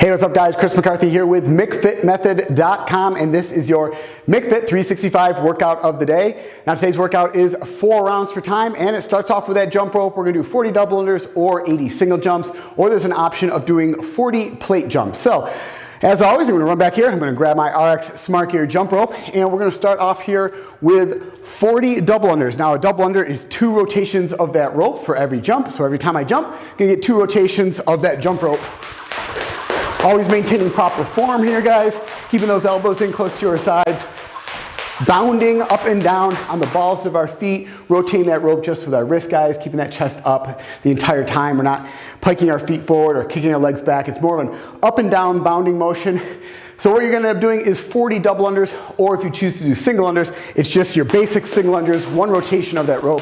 Hey, what's up guys? Chris McCarthy here with McFit365, and this is your McFit365 workout of the day. Now today's workout is 4 rounds for time, and it starts off with that jump rope. We're gonna do 40 double unders or 80 single jumps, or there's an option of doing 40 plate jumps. So, as always, I'm gonna run back here. I'm gonna grab my RX Smart Gear jump rope, and we're gonna start off here with 40 double unders. Now, a double under is 2 rotations of that rope for every jump. So every time I jump, I'm gonna get 2 rotations of that jump rope. Always maintaining proper form here, guys. Keeping those elbows in close to your sides. Bounding up and down on the balls of our feet. Rotating that rope just with our wrist, guys. Keeping that chest up the entire time. We're not piking our feet forward or kicking our legs back. It's more of an up and down bounding motion. So what you're gonna end up doing is 40 double unders, or if you choose to do single unders, it's just your basic single unders, 1 rotation of that rope.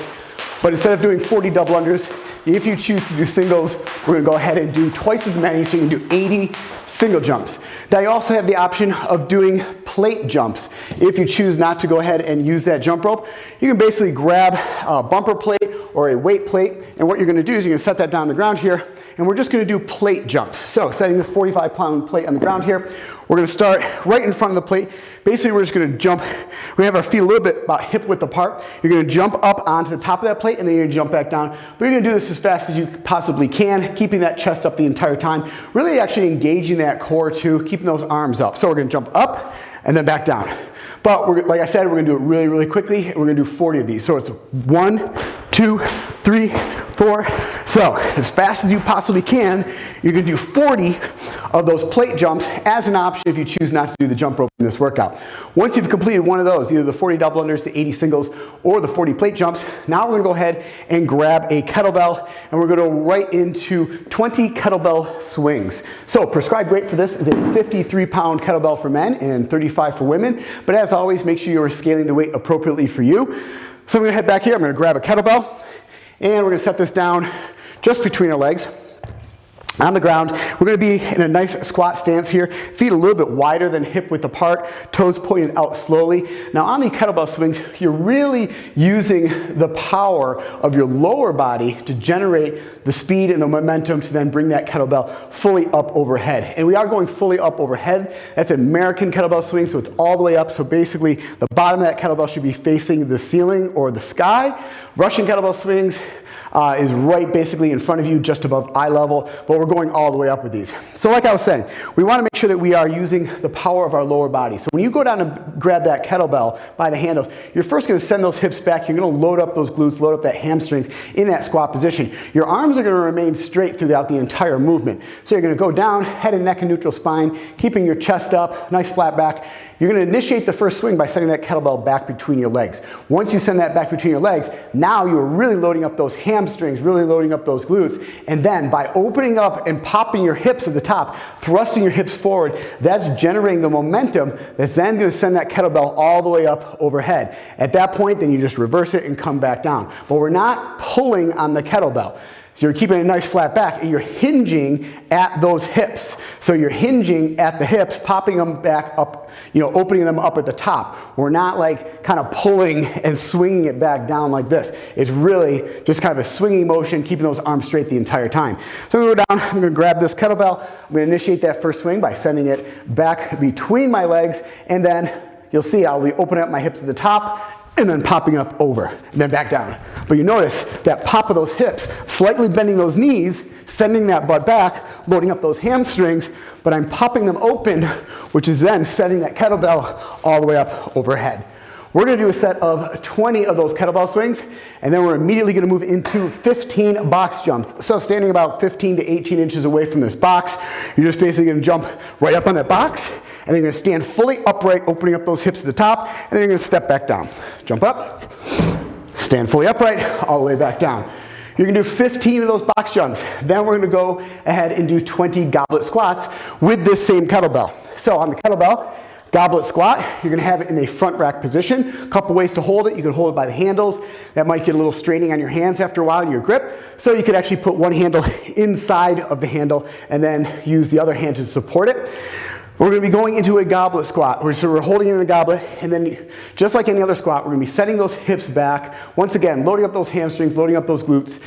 But instead of doing 40 double unders, if you choose to do singles, we're gonna go ahead and do twice as many, so you can do 80 single jumps. Now you also have the option of doing plate jumps. If you choose not to go ahead and use that jump rope, you can basically grab a bumper plate or a weight plate, and what you're gonna do is you're gonna set that down on the ground here, and we're just gonna do plate jumps. So setting this 45-pound plate on the ground here, we're gonna start right in front of the plate. Basically, we're just gonna jump. We have our feet a little bit about hip width apart. You're gonna jump up onto the top of that plate, and then you're gonna jump back down. But you're gonna do this as fast as you possibly can, keeping that chest up the entire time, really actually engaging that core too, keeping those arms up. So we're gonna jump up and then back down. But like I said, we're gonna do it really, really quickly, and we're gonna do 40 of these. So it's 1, 2, 3, 4. So as fast as you possibly can, you're gonna do 40 of those plate jumps as an option if you choose not to do the jump rope in this workout. Once you've completed one of those, either the 40 double unders, the 80 singles, or the 40 plate jumps, now we're gonna go ahead and grab a kettlebell, and we're gonna go right into 20 kettlebell swings. So prescribed weight for this is a 53-pound kettlebell for men and 35 for women, but as always, make sure you're scaling the weight appropriately for you. So I'm gonna head back here, I'm gonna grab a kettlebell, and we're gonna set this down just between our legs on the ground. We're gonna be in a nice squat stance here, feet a little bit wider than hip width apart, toes pointed out slowly. Now on the kettlebell swings, you're really using the power of your lower body to generate the speed and the momentum to then bring that kettlebell fully up overhead. And we are going fully up overhead. That's an American kettlebell swing, so it's all the way up. So basically, the bottom of that kettlebell should be facing the ceiling or the sky. Russian kettlebell swings is right basically in front of you, just above eye level, but we're going all the way up with these. So like I was saying, we want to make sure that we are using the power of our lower body. So when you go down and grab that kettlebell by the handles, you're first going to send those hips back. You're going to load up those glutes, load up that hamstrings in that squat position. Your arms are going to remain straight throughout the entire movement. So you're going to go down, head and neck and neutral spine, keeping your chest up, nice flat back. You're going to initiate the first swing by sending that kettlebell back between your legs. Once you send that back between your legs, now you're really loading up those hamstrings, really loading up those glutes. And then by opening up and popping your hips at the top, thrusting your hips forward, that's generating the momentum that's then going to send that kettlebell all the way up overhead. At that point, then you just reverse it and come back down. But we're not pulling on the kettlebell. So you're keeping a nice flat back, and you're hinging at those hips. So you're hinging at the hips, popping them back up, opening them up at the top. We're not like kind of pulling and swinging it back down like this. It's really just kind of a swinging motion, keeping those arms straight the entire time. So I'm gonna go down, I'm gonna grab this kettlebell. I'm gonna initiate that first swing by sending it back between my legs, and then you'll see I'll be opening up my hips at the top, and then popping up over, and then back down. But you notice that pop of those hips, slightly bending those knees, sending that butt back, loading up those hamstrings, but I'm popping them open, which is then setting that kettlebell all the way up overhead. We're gonna do a set of 20 of those kettlebell swings, and then we're immediately gonna move into 15 box jumps. So standing about 15 to 18 inches away from this box, you're just basically gonna jump right up on that box, and then you're gonna stand fully upright, opening up those hips at the top, and then you're gonna step back down. Jump up, stand fully upright, all the way back down. You're gonna do 15 of those box jumps. Then we're gonna go ahead and do 20 goblet squats with this same kettlebell. So on the kettlebell, goblet squat, you're gonna have it in a front rack position. A couple ways to hold it. You can hold it by the handles. That might get a little straining on your hands after a while in your grip. So you could actually put one handle inside of the handle and then use the other hand to support it. We're going to be going into a goblet squat. So we're holding it in a goblet, and then just like any other squat, we're going to be setting those hips back. Once again, loading up those hamstrings, loading up those glutes.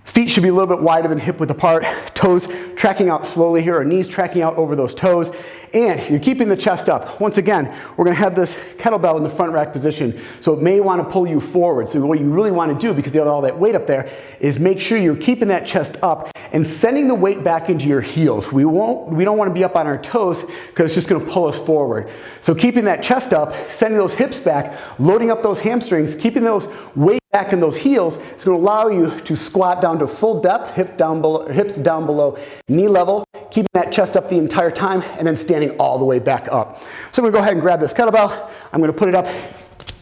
Feet should be a little bit wider than hip width apart, toes tracking out slowly here, or knees tracking out over those toes, and you're keeping the chest up. Once again, we're gonna have this kettlebell in the front rack position, so it may wanna pull you forward. So what you really wanna do, because you have all that weight up there, is make sure you're keeping that chest up and sending the weight back into your heels. We don't wanna be up on our toes because it's just gonna pull us forward. So keeping that chest up, sending those hips back, loading up those hamstrings, keeping those weight back in those heels is going to allow you to squat down to full depth, hips down below knee level, keeping that chest up the entire time, and then standing all the way back up. So I'm going to go ahead and grab this kettlebell. I'm going to put it up,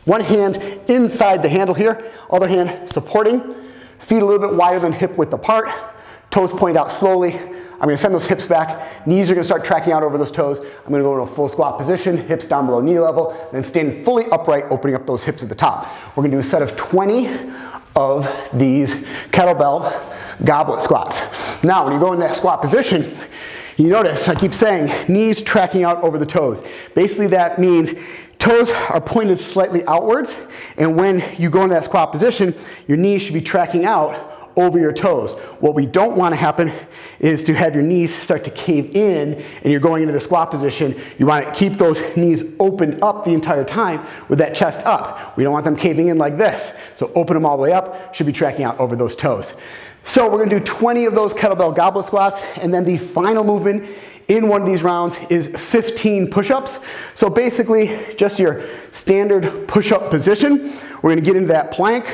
one hand inside the handle here, other hand supporting, feet a little bit wider than hip width apart, toes point out slowly. I'm going to send those hips back, knees are going to start tracking out over those toes. I'm going to go into a full squat position, hips down below knee level, then stand fully upright, opening up those hips at the top. We're going to do a set of 20 of these kettlebell goblet squats. Now, when you go in that squat position, you notice, I keep saying, knees tracking out over the toes. Basically, that means toes are pointed slightly outwards, and when you go into that squat position, your knees should be tracking out over your toes. What we don't want to happen is to have your knees start to cave in and you're going into the squat position. You want to keep those knees opened up the entire time with that chest up. We don't want them caving in like this. So open them all the way up, should be tracking out over those toes. So we're going to do 20 of those kettlebell goblet squats, and then the final movement in one of these rounds is 15 push-ups. So basically just your standard push-up position. We're going to get into that plank.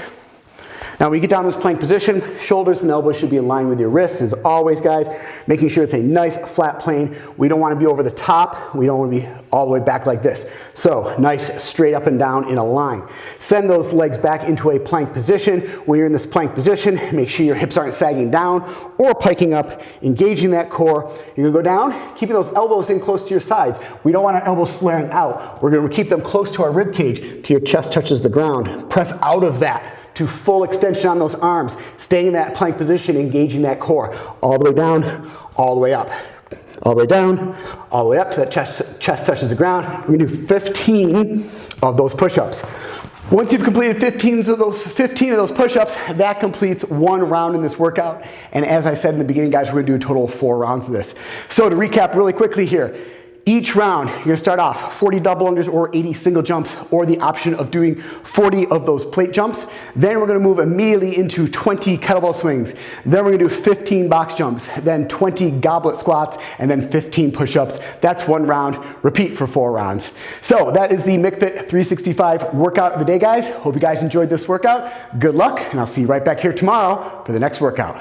Now, when you get down in this plank position, shoulders and elbows should be in line with your wrists, as always, guys, making sure it's a nice flat plane. We don't want to be over the top. We don't want to be all the way back like this. So, nice straight up and down in a line. Send those legs back into a plank position. When you're in this plank position, make sure your hips aren't sagging down or piking up, engaging that core. You're going to go down, keeping those elbows in close to your sides. We don't want our elbows flaring out. We're going to keep them close to our rib cage till your chest touches the ground. Press out of that to full extension on those arms, staying in that plank position, engaging that core, all the way down, all the way up, all the way down, all the way up to that chest touches the ground. We're gonna do 15 of those push-ups. Once you've completed 15 of those push-ups, that completes one round in this workout. And as I said in the beginning, guys, we're gonna do a total of 4 rounds of this. So to recap really quickly here, each round, you're gonna start off 40 double unders or 80 single jumps, or the option of doing 40 of those plate jumps. Then we're gonna move immediately into 20 kettlebell swings. Then we're gonna do 15 box jumps, then 20 goblet squats, and then 15 push-ups. That's one round. Repeat for 4 rounds. So that is the McFit365 workout of the day, guys. Hope you guys enjoyed this workout. Good luck, and I'll see you right back here tomorrow for the next workout.